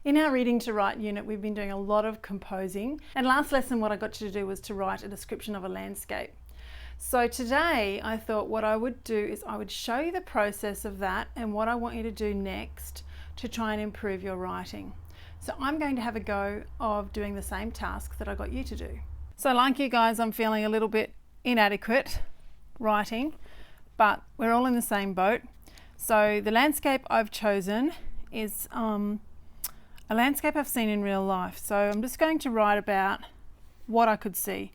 In our Reading to Write unit, we've been doing a lot of composing, and last lesson what I got you to do was to write a description of a landscape. So today I thought what I would do is I would show you the process of that and what I want you to do next to try and improve your writing. So I'm going to have a go of doing the same task that I got you to do. So like you guys, I'm feeling a little bit inadequate writing, but we're all in the same boat. So the landscape I've chosen is a landscape I've seen in real life. So I'm just going to write about what I could see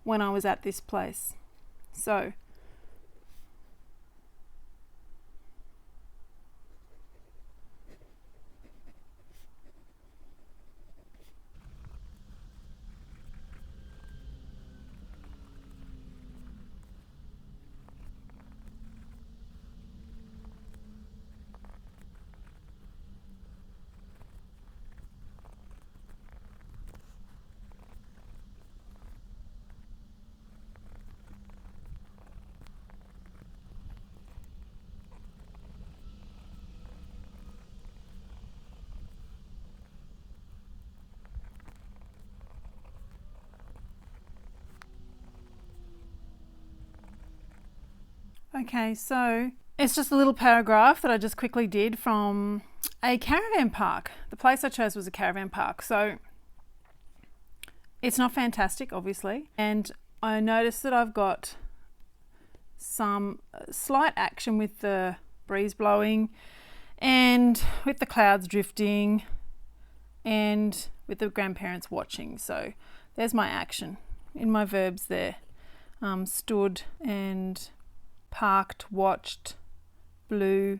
when I was at this place. So okay, so it's just a little paragraph that I just quickly did from a caravan park. The place I chose was a caravan park, so it's not fantastic, obviously. And I noticed that I've got some slight action with the breeze blowing and with the clouds drifting and with the grandparents watching. So there's my action in my verbs there. Stood and parked, watched, blew.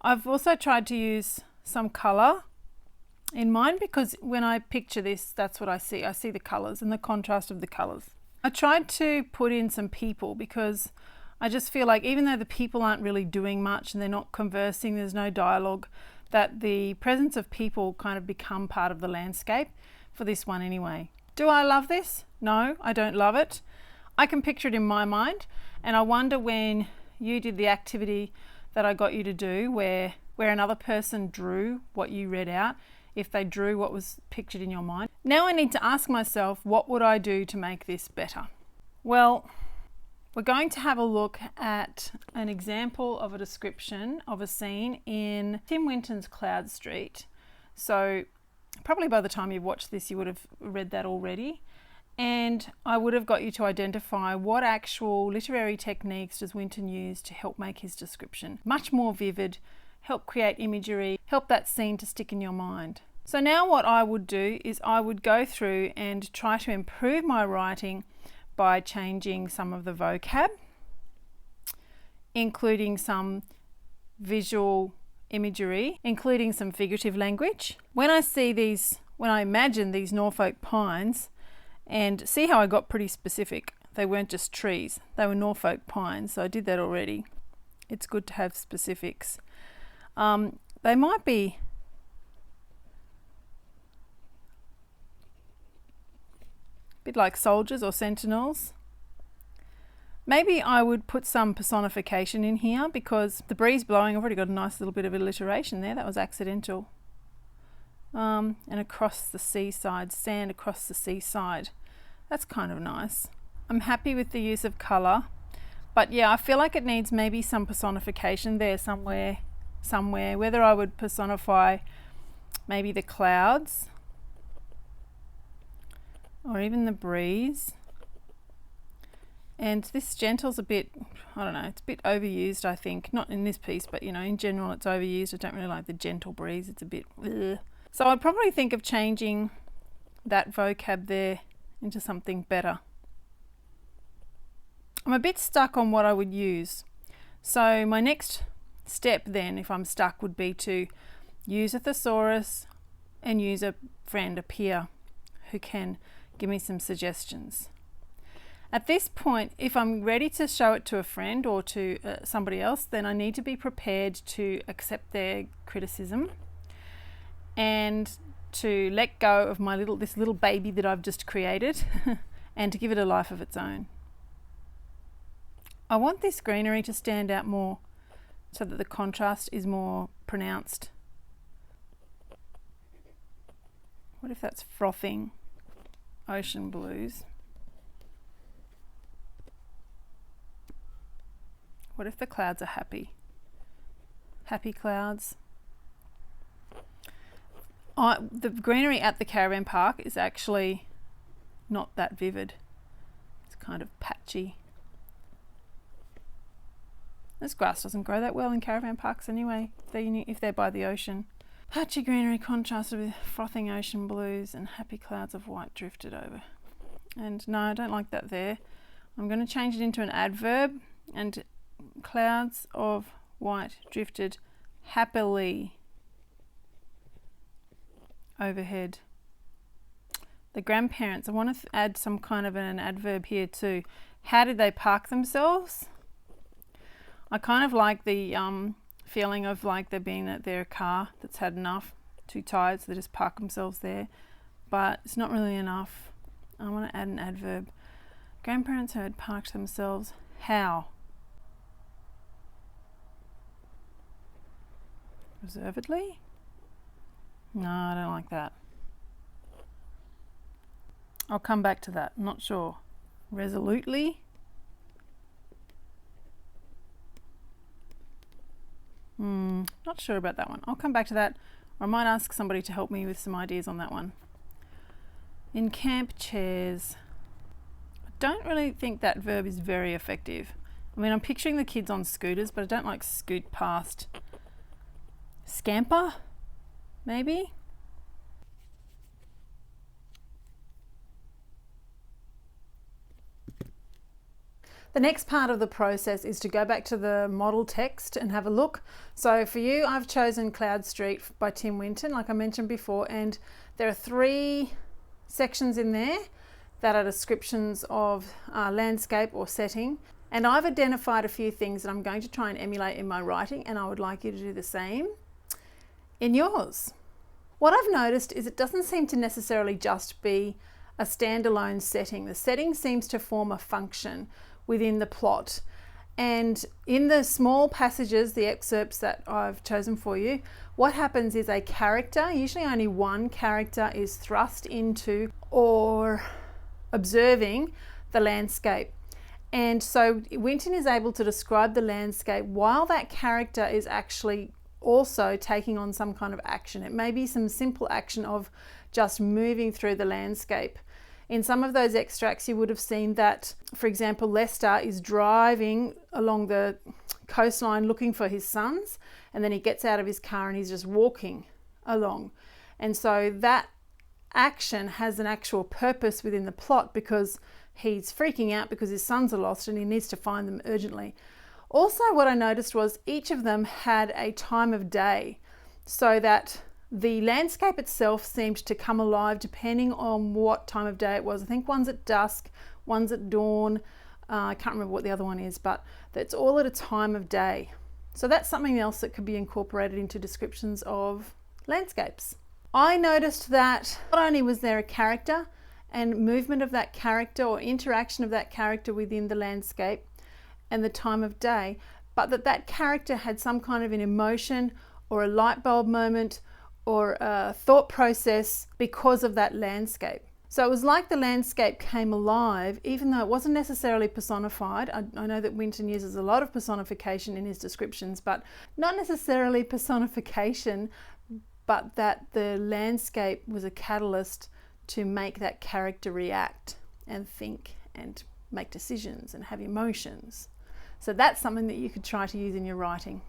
I've also tried to use some colour in mine because when I picture this, that's what I see. I see the colours and the contrast of the colours. I tried to put in some people because I just feel like even though the people aren't really doing much and they're not conversing, there's no dialogue, that the presence of people kind of become part of the landscape for this one anyway. Do I love this? No, I don't love it. I can picture it in my mind, and I wonder when you did the activity that I got you to do where another person drew what you read out, if they drew what was pictured in your mind. Now I need to ask myself, what would I do to make this better? Well, we're going to have a look at an example of a description of a scene in Tim Winton's Cloud Street. So probably by the time you've watched this, you would have read that already. And I would have got you to identify what actual literary techniques does Winton use to help make his description much more vivid, help create imagery, help that scene to stick in your mind. So now what I would do is I would go through and try to improve my writing by changing some of the vocab, including some visual imagery, including some figurative language. When I imagine these Norfolk pines, and see how I got pretty specific. They weren't just trees, they were Norfolk pines, so I did that already. It's good to have specifics. They might be a bit like soldiers or sentinels. Maybe I would put some personification in here because the breeze blowing, I've already got a nice little bit of alliteration there, that was accidental. And across the seaside, sand across the seaside. That's kind of nice. I'm happy with the use of colour, but yeah, I feel like it needs maybe some personification there somewhere, whether I would personify maybe the clouds or even the breeze. And this gentle's a bit, I don't know, it's a bit overused, I think. Not in this piece, but you know, in general it's overused. I don't really like the gentle breeze, it's a bit ugh. So I'd probably think of changing that vocab there into something better. I'm a bit stuck on what I would use. So my next step then, if I'm stuck, would be to use a thesaurus and use a friend, a peer, who can give me some suggestions. At this point, if I'm ready to show it to a friend or to somebody else, then I need to be prepared to accept their criticism and to let go of this little baby that I've just created and to give it a life of its own. I want this greenery to stand out more so that the contrast is more pronounced. What if that's frothing ocean blues? What if the clouds are happy? Happy clouds. The greenery at the caravan park is actually not that vivid. It's kind of patchy. This grass doesn't grow that well in caravan parks anyway, if they're by the ocean. Patchy greenery contrasted with frothing ocean blues and happy clouds of white drifted over. And no, I don't like that there. I'm going to change it into an adverb, and clouds of white drifted happily overhead. The grandparents, I want to add some kind of an adverb here too. How did they park themselves? I kind of like the feeling of like they're being at their car that's had enough, too tired, so they just park themselves there. But it's not really enough. I want to add an adverb. Grandparents had parked themselves how? Reservedly? No, I don't like that. I'll come back to that. I'm not sure. Resolutely? Not sure about that one. I'll come back to that, or I might ask somebody to help me with some ideas on that one. In camp chairs. I don't really think that verb is very effective. I mean, I'm picturing the kids on scooters, but I don't like scoot past. Scamper? Maybe? The next part of the process is to go back to the model text and have a look. So for you, I've chosen Cloud Street by Tim Winton, like I mentioned before, and there are 3 sections in there that are descriptions of landscape or setting. And I've identified a few things that I'm going to try and emulate in my writing, and I would like you to do the same in yours. What I've noticed is it doesn't seem to necessarily just be a standalone setting. The setting seems to form a function within the plot. And in the small passages, the excerpts that I've chosen for you, what happens is a character, usually only one character, is thrust into or observing the landscape. And so Winton is able to describe the landscape while that character is actually also taking on some kind of action. It may be some simple action of just moving through the landscape. In some of those extracts, you would have seen that, for example, Lester is driving along the coastline looking for his sons, and then he gets out of his car and he's just walking along. And so that action has an actual purpose within the plot because he's freaking out because his sons are lost and he needs to find them urgently. Also, what I noticed was each of them had a time of day, so that the landscape itself seemed to come alive depending on what time of day it was. I think one's at dusk, one's at dawn. I can't remember what the other one is, but it's all at a time of day. So that's something else that could be incorporated into descriptions of landscapes. I noticed that not only was there a character and movement of that character or interaction of that character within the landscape and the time of day, but that character had some kind of an emotion or a light bulb moment or a thought process because of that landscape. So it was like the landscape came alive, even though it wasn't necessarily personified. I know that Winton uses a lot of personification in his descriptions, but not necessarily personification, but that the landscape was a catalyst to make that character react and think and make decisions and have emotions. So that's something that you could try to use in your writing.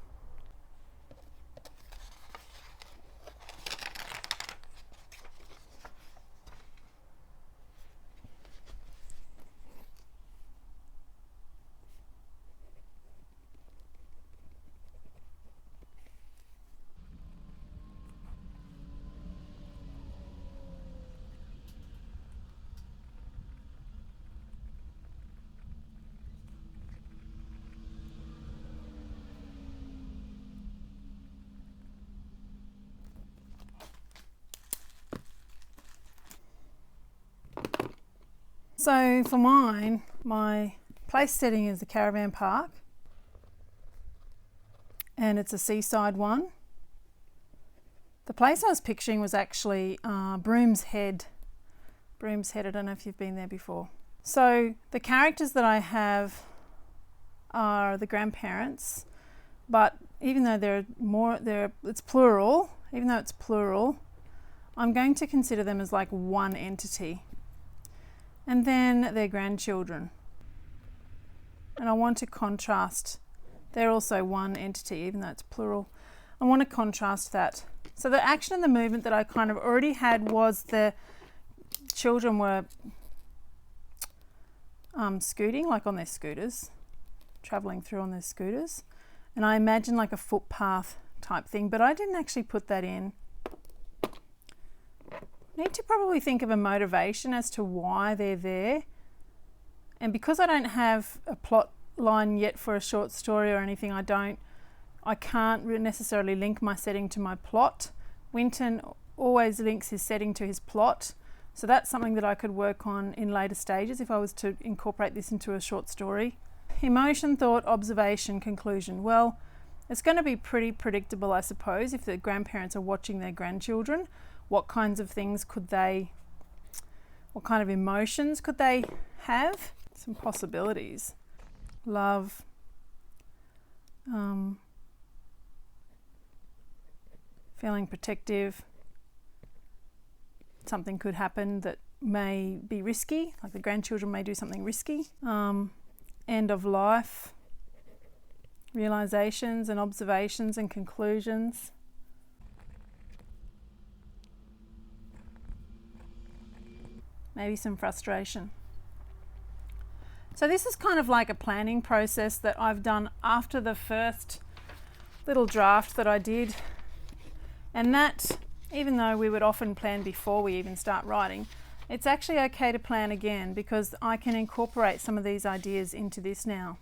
So for mine, my place setting is the caravan park, and it's a seaside one. The The place I was picturing was actually Broom's Head. Broom's Head, I don't know if you've been there before. So the characters that I have are the grandparents, but even though it's plural, I'm going to consider them as like one entity. And then their grandchildren. And I want to contrast, they're also one entity, even though it's plural. I want to contrast that. So the action and the movement that I kind of already had was the children were scooting, like on their scooters, traveling through on their scooters. And I imagine like a footpath type thing, but I didn't actually put that in. Need to probably think of a motivation as to why they're there. And because I don't have a plot line yet for a short story or anything, I can't necessarily link my setting to my plot. Winton always links his setting to his plot. So that's something that I could work on in later stages if I was to incorporate this into a short story. Emotion, thought, observation, conclusion. Well, it's going to be pretty predictable, I suppose, if the grandparents are watching their grandchildren. What kinds of things what kind of emotions could they have? Some possibilities. Love, feeling protective. Something could happen that may be risky, like the grandchildren may do something risky. End of life, realizations and observations and conclusions. Maybe some frustration. So this is kind of like a planning process that I've done after the first little draft that I did. And that, even though we would often plan before we even start writing, it's actually okay to plan again because I can incorporate some of these ideas into this now.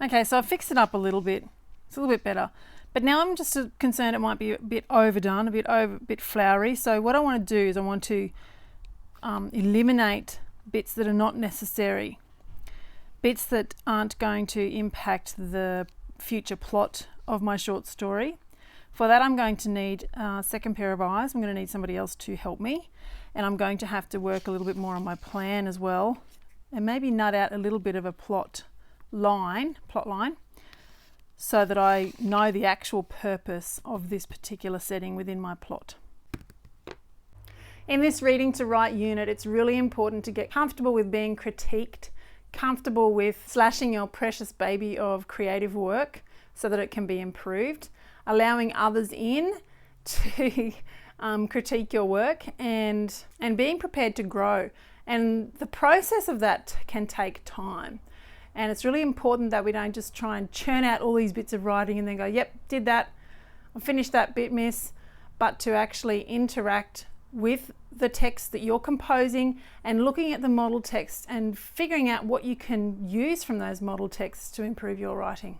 Okay, so I've fixed it up a little bit. It's a little bit better. But now I'm just concerned it might be a bit overdone, a bit flowery. So what I want to do is I want to eliminate bits that are not necessary, bits that aren't going to impact the future plot of my short story. For that, I'm going to need a second pair of eyes. I'm going to need somebody else to help me. And I'm going to have to work a little bit more on my plan as well. And maybe nut out a little bit of a plot line, so that I know the actual purpose of this particular setting within my plot. In this reading to write unit, it's really important to get comfortable with being critiqued, comfortable with slashing your precious baby of creative work so that it can be improved, allowing others in to critique your work, and being prepared to grow. And the process of that can take time. And it's really important that we don't just try and churn out all these bits of writing and then go, yep, did that, I finished that bit, miss, but to actually interact with the text that you're composing and looking at the model text and figuring out what you can use from those model texts to improve your writing.